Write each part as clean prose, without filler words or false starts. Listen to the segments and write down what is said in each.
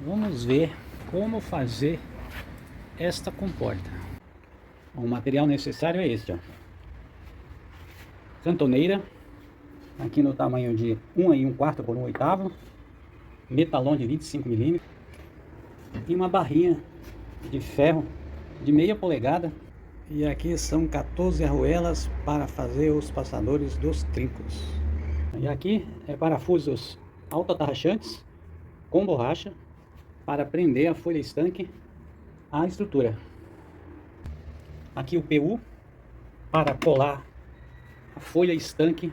Vamos ver como fazer esta comporta. O material necessário é este, ó. Cantoneira, aqui no tamanho de 1 e 1/4 por 1/8, metalon de 25 milímetros e uma barrinha de ferro de meia polegada. E aqui são 14 arruelas para fazer os passadores dos trincos. E aqui é parafusos autoatarrachantes com borracha para prender a folha estanque à estrutura. Aqui o PU para colar a folha estanque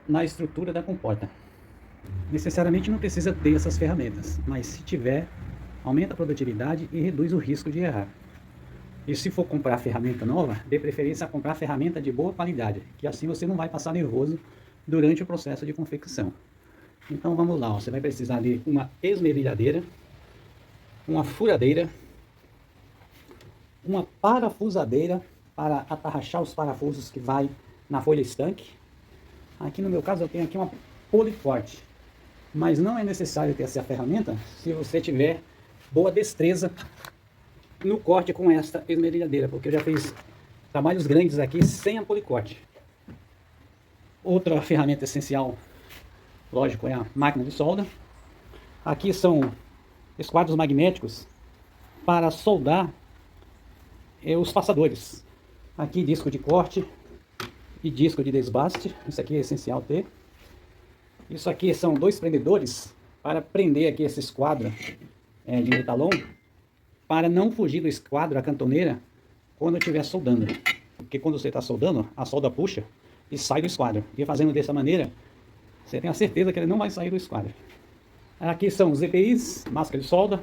na estrutura da comporta. Necessariamente não precisa ter essas ferramentas, mas se tiver, aumenta a produtividade e reduz o risco de errar. E se for comprar ferramenta nova, dê preferência a comprar ferramenta de boa qualidade, que assim você não vai passar nervoso durante o processo de confecção. Então vamos lá, ó. Você vai precisar de uma esmerilhadeira, uma furadeira, uma parafusadeira para atarrachar os parafusos que vai na folha estanque. Aqui no meu caso eu tenho aqui uma policorte, mas não é necessário ter essa ferramenta se você tiver boa destreza no corte com esta esmerilhadeira, porque eu já fiz trabalhos grandes aqui sem a policorte. Outra ferramenta essencial, lógico, é a máquina de solda. Aqui são esquadros magnéticos para soldar os passadores. Aqui disco de corte e disco de desbaste, isso aqui é essencial ter. Isso aqui são 2 prendedores para prender aqui esse esquadro de metalon, para não fugir do esquadro, a cantoneira, quando estiver soldando. Porque quando você está soldando, a solda puxa e sai do esquadro. E fazendo dessa maneira, você tem a certeza que ele não vai sair do esquadro. Aqui são os EPIs, máscara de solda,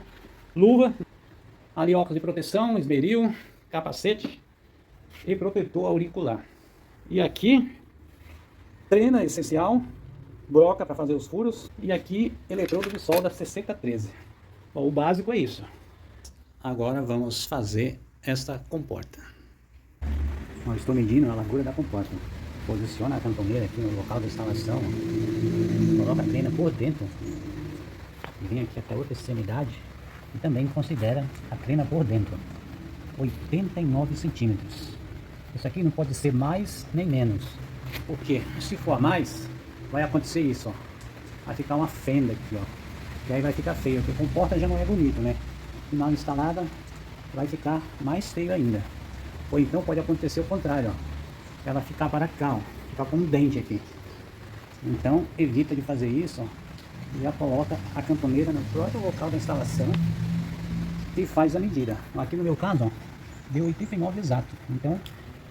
luva, ali óculos de proteção, esmeril, capacete e protetor auricular. E aqui, trena essencial, broca para fazer os furos, e aqui eletrodo de solda 6013. Bom, o básico é isso. Agora vamos fazer esta comporta. Eu estou medindo a largura da comporta. Posiciona a cantoneira aqui no local da instalação. Coloca a trena por dentro. Vem aqui até outra extremidade. E também considera a trena por dentro. 89 centímetros. Isso aqui não pode ser mais nem menos. Porque se for mais, vai acontecer isso, ó. Vai ficar uma fenda aqui, ó. E aí vai ficar feio, porque comporta já não é bonito, né? E mal instalada vai ficar mais feio ainda. Ou então pode acontecer o contrário, ó. Ela ficar para cá, ó. Ficar com um dente aqui. Então evita de fazer isso, ó. Já coloca a cantoneira no próprio local da instalação e faz a medida. Aqui no meu caso, ó, deu 89 exato. Então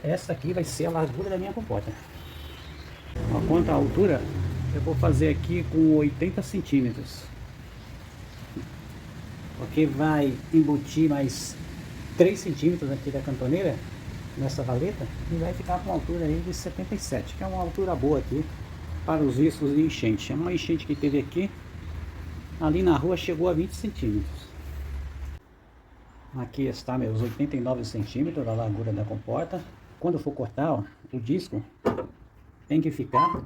essa aqui vai ser a largura da minha comporta. Quanto à altura, eu vou fazer aqui com 80 centímetros. Porque vai embutir mais 3 centímetros aqui da cantoneira nessa valeta e vai ficar com uma altura aí de 77, que é uma altura boa aqui para os riscos de enchente. É uma enchente que teve aqui, ali na rua chegou a 20 centímetros. Aqui está meus 89 centímetros da largura da comporta. Quando for cortar, ó, o disco tem que ficar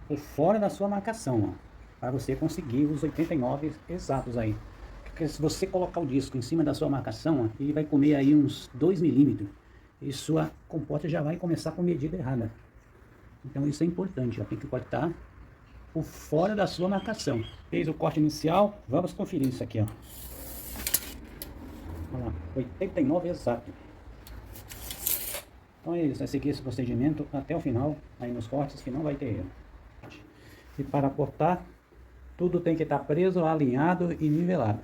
por fora da sua marcação, ó, para você conseguir os 89 exatos aí. Porque se você colocar o disco em cima da sua marcação, ó, ele vai comer aí uns 2 milímetros e sua comporta já vai começar com medida errada. Então isso é importante, ó, tem que cortar por fora da sua marcação. Fez o corte inicial, vamos conferir isso aqui, ó. Olha lá, 89 exato. Então é isso, é seguir esse procedimento até o final, aí nos cortes, que não vai ter erro. E para cortar, tudo tem que estar preso, alinhado e nivelado.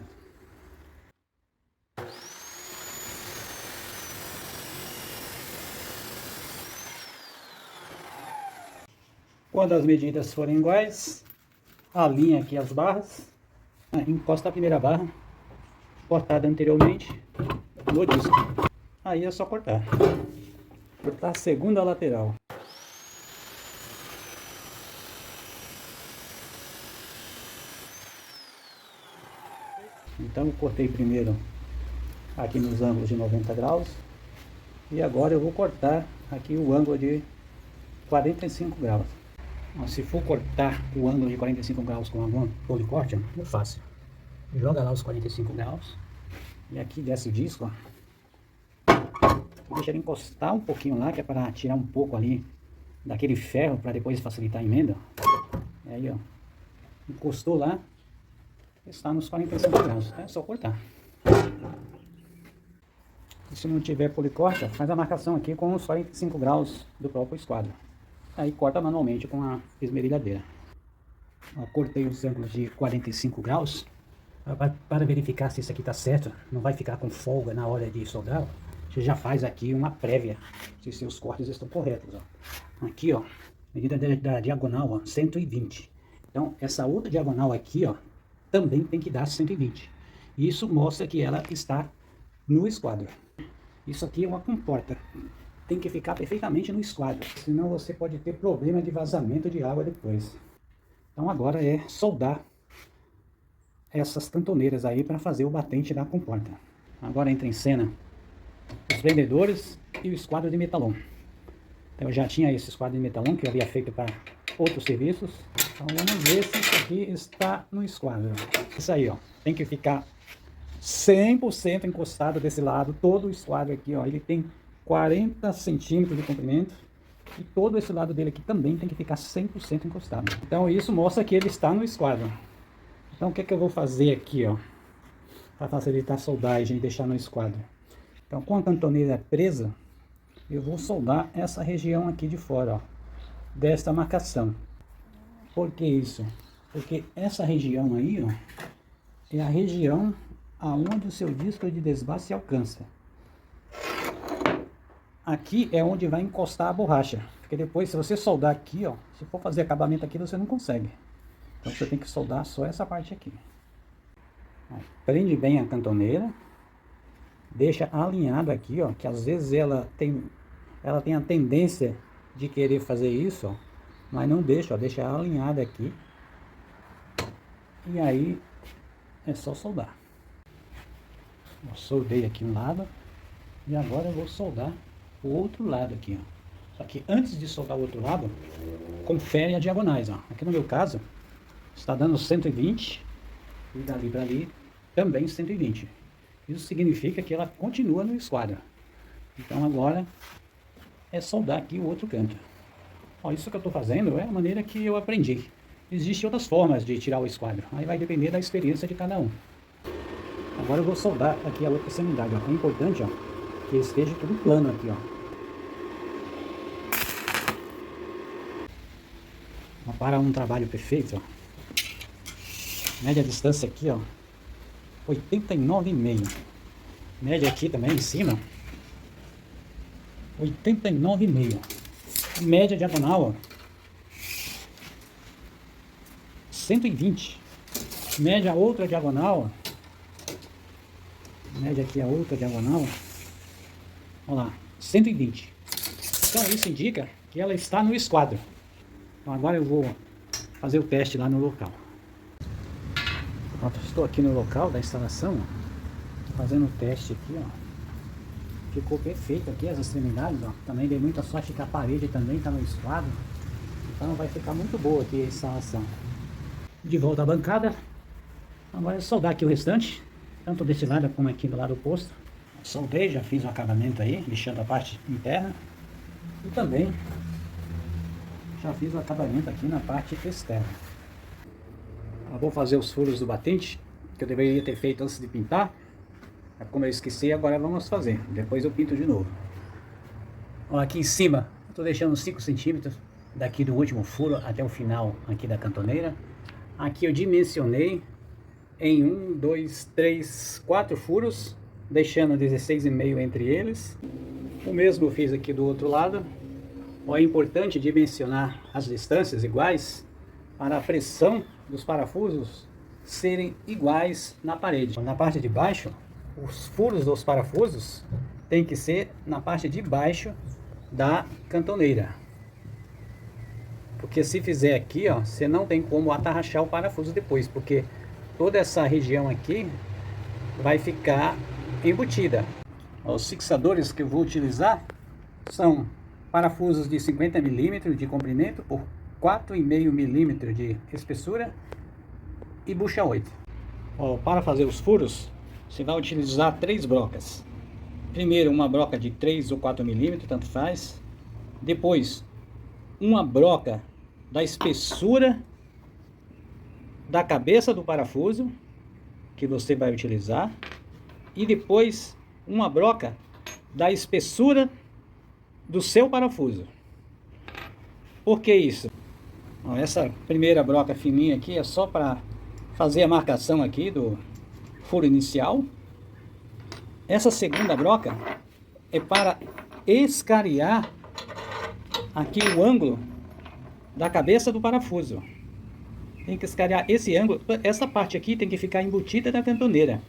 Quando as medidas forem iguais, alinha aqui as barras, encosta a primeira barra, cortada anteriormente, no disco. Aí é só cortar. Cortar a segunda lateral. Então eu cortei primeiro aqui nos ângulos de 90 graus. E agora eu vou cortar aqui o ângulo de 45 graus. Se for cortar o ângulo de 45 graus com algum policorte, é fácil. joga lá os 45 graus. E aqui desce o disco, ó. Deixa ele encostar um pouquinho lá, que é para tirar um pouco ali daquele ferro, para depois facilitar a emenda. E aí, ó, encostou lá, está nos 45 graus, é só cortar. E se não tiver policorte, ó, faz a marcação aqui com os 45 graus do próprio esquadro. Aí corta manualmente com a esmerilhadeira. Ó, cortei os ângulos de 45 graus, para verificar se isso aqui está certo, não vai ficar com folga na hora de soldar. Você já faz aqui uma prévia, se seus cortes estão corretos. Ó. Aqui, ó, medida da diagonal, ó, 120. Então, essa outra diagonal aqui, ó, também tem que dar 120. Isso mostra que ela está no esquadro. Isso aqui é uma comporta. Tem que ficar perfeitamente no esquadro, senão você pode ter problema de vazamento de água depois. Então, agora é soldar essas cantoneiras aí para fazer o batente da comporta. Agora entra em cena os prendedores e o esquadro de metalon. Então, eu já tinha esse esquadro de metalon que eu havia feito para outros serviços. Então vamos ver se isso aqui está no esquadro. Isso aí, ó, tem que ficar 100% encostado desse lado. Todo o esquadro aqui, ó, ele tem 40 centímetros de comprimento. E todo esse lado dele aqui também tem que ficar 100% encostado. Então isso mostra que ele está no esquadro. Então o que é que eu vou fazer aqui, ó, para facilitar a soldagem e deixar no esquadro? Então, com a cantoneira presa, eu vou soldar essa região aqui de fora, ó, desta marcação. Por que isso? Porque essa região aí, ó, é a região aonde o seu disco de desbaste alcança. Aqui é onde vai encostar a borracha, porque depois, se você soldar aqui, ó, se for fazer acabamento aqui, você não consegue. Então, você tem que soldar só essa parte aqui. Ó, prende bem a cantoneira. Deixa alinhado aqui, ó, que às vezes ela tem a tendência de querer fazer isso, ó, mas não deixa, ó, deixa alinhado aqui. E aí é só soldar. Eu soldei aqui um lado e agora eu vou soldar o outro lado aqui, ó. Só que antes de soldar o outro lado, confere as diagonais, ó. Aqui no meu caso está dando 120 e dali para ali também 120. Isso significa que ela continua no esquadro. Então agora é soldar aqui o outro canto. Ó, isso que eu estou fazendo é a maneira que eu aprendi. Existem outras formas de tirar o esquadro. Aí vai depender da experiência de cada um. Agora eu vou soldar aqui a outra extremidade. Ó. É importante, ó, que esteja tudo plano aqui, ó. Para um trabalho perfeito, ó. Média distância aqui, ó, 89,5. Média aqui também em cima, 89,5. Média diagonal, ó, 120. Média outra diagonal, ó. Média aqui a outra diagonal, olha lá, 120. Então isso indica que ela está no esquadro. Então agora eu vou fazer o teste lá no local. Pronto, estou aqui no local da instalação, ó, fazendo o teste aqui, ó. Ficou perfeito aqui as extremidades, ó. Também dei muita sorte que a parede também está no esquadro. Então vai ficar muito boa aqui a instalação. De volta à bancada. Agora é soldar aqui o restante, tanto desse lado como aqui do lado oposto. Soldei, já fiz o acabamento aí, lixando a parte interna. E também já fiz o acabamento aqui na parte externa. Eu vou fazer os furos do batente, que eu deveria ter feito antes de pintar. Como eu esqueci, agora vamos fazer. Depois eu pinto de novo. Ó, aqui em cima, eu estou deixando 5 centímetros daqui do último furo até o final aqui da cantoneira. Aqui eu dimensionei em 1, 2, 3, 4 furos, deixando 16,5 entre eles. O mesmo eu fiz aqui do outro lado. Ó, é importante dimensionar as distâncias iguais para a pressão dos parafusos serem iguais na parede. Na parte de baixo, os furos dos parafusos tem que ser na parte de baixo da cantoneira. Porque se fizer aqui, ó, você não tem como atarrachar o parafuso depois, porque toda essa região aqui vai ficar embutida. Os fixadores que eu vou utilizar são parafusos de 50 mm de comprimento por 4,5 mm de espessura e bucha 8. Ó, para fazer os furos, você vai utilizar 3 brocas. Primeiro uma broca de 3 ou 4 milímetros, tanto faz. Depois uma broca da espessura da cabeça do parafuso que você vai utilizar. E depois uma broca da espessura do seu parafuso. Por que isso? Ó, essa primeira broca fininha aqui é só para fazer a marcação aqui do furo inicial. Essa segunda broca é para escariar aqui o ângulo da cabeça do parafuso. Tem que escariar esse ângulo. Essa parte aqui tem que ficar embutida na cantoneira.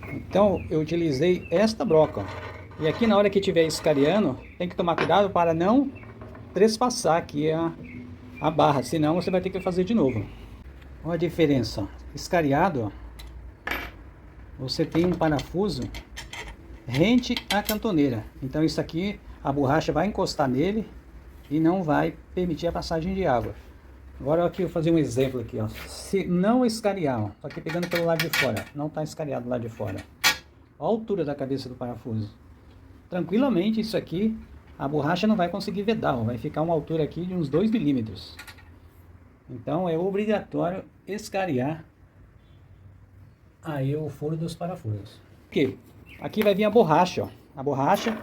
Então eu utilizei esta broca. E aqui na hora que estiver escariando, tem que tomar cuidado para não trespassar aqui a barra, senão você vai ter que fazer de novo. Olha a diferença. Escariado, você tem um parafuso rente à cantoneira. Então isso aqui, a borracha vai encostar nele e não vai permitir a passagem de água. Agora aqui eu vou fazer um exemplo aqui, ó. Se não escariar, ó, tô aqui pegando pelo lado de fora, não está escariado do lado de fora. Olha a altura da cabeça do parafuso. Tranquilamente isso aqui, a borracha não vai conseguir vedar, ó, vai ficar uma altura aqui de uns 2 milímetros. Então é obrigatório escariar aí o furo dos parafusos. Porque aqui vai vir a borracha, ó, a borracha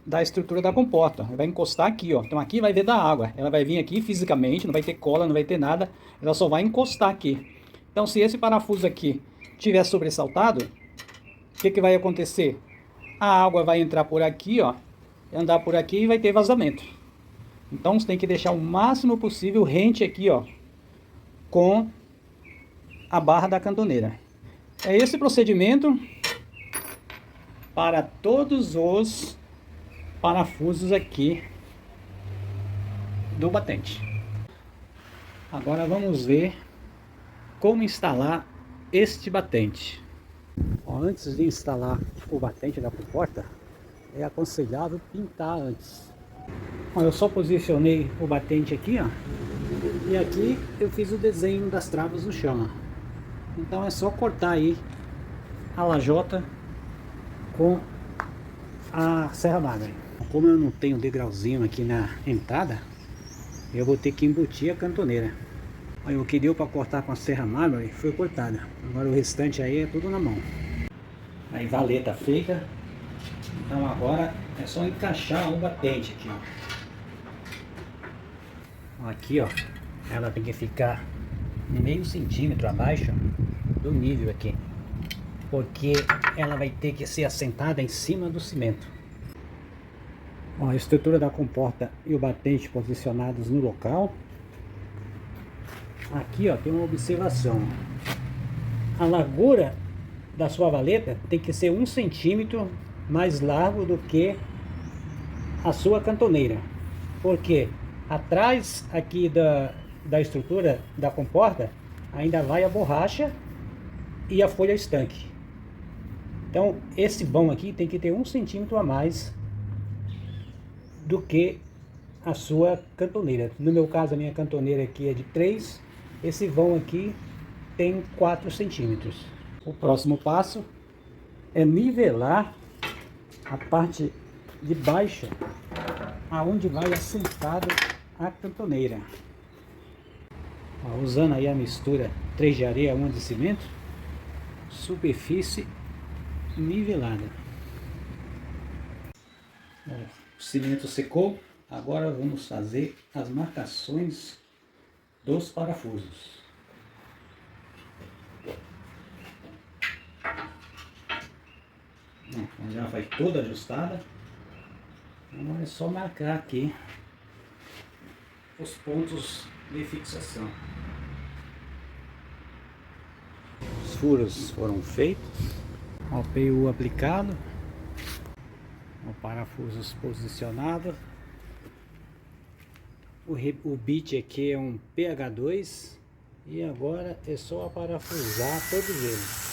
da estrutura da comporta, vai encostar aqui, ó. Então aqui vai vedar água, ela vai vir aqui fisicamente, não vai ter cola, não vai ter nada, ela só vai encostar aqui. Então se esse parafuso aqui tiver sobressaltado, o que vai acontecer? A água vai entrar por aqui, ó, andar por aqui e vai ter vazamento. Então você tem que deixar o máximo possível rente aqui, ó, com a barra da cantoneira. É esse procedimento para todos os parafusos aqui do batente. Agora vamos ver como instalar este batente. Ó, antes de instalar o batente da comporta, é aconselhável pintar antes. Ó, eu só posicionei o batente aqui, ó, e aqui eu fiz o desenho das travas no chão. Ó. Então é só cortar aí a lajota com a serra magre. Como eu não tenho degrauzinho aqui na entrada, eu vou ter que embutir a cantoneira. Aí o que deu para cortar com a serra magre foi cortada. Agora o restante aí é tudo na mão. Aí valeta feita. Então agora é só encaixar o batente aqui, ó. Aqui, ó, ela tem que ficar meio centímetro abaixo do nível aqui, porque ela vai ter que ser assentada em cima do cimento. Ó, a estrutura da comporta e o batente posicionados no local. Aqui, ó, tem uma observação. A largura da sua valeta tem que ser 1 centímetro mais largo do que a sua cantoneira. Porque atrás aqui da estrutura da comporta ainda vai a borracha e a folha estanque. Então esse vão aqui tem que ter 1 centímetro a mais do que a sua cantoneira. No meu caso, a minha cantoneira aqui é de 3, esse vão aqui tem 4 centímetros. O próximo passo é nivelar a parte de baixo, aonde vai assentada a cantoneira. Ó, usando aí a mistura 3 de areia, 1 de cimento, superfície nivelada. Ó, o cimento secou, agora vamos fazer as marcações dos parafusos. Já vai toda ajustada. Agora é só marcar aqui os pontos de fixação. Os furos foram feitos, o PU aplicado, o parafusos posicionado. O bit aqui é um PH2 e agora é só parafusar todos eles.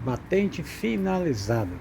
Batente finalizado.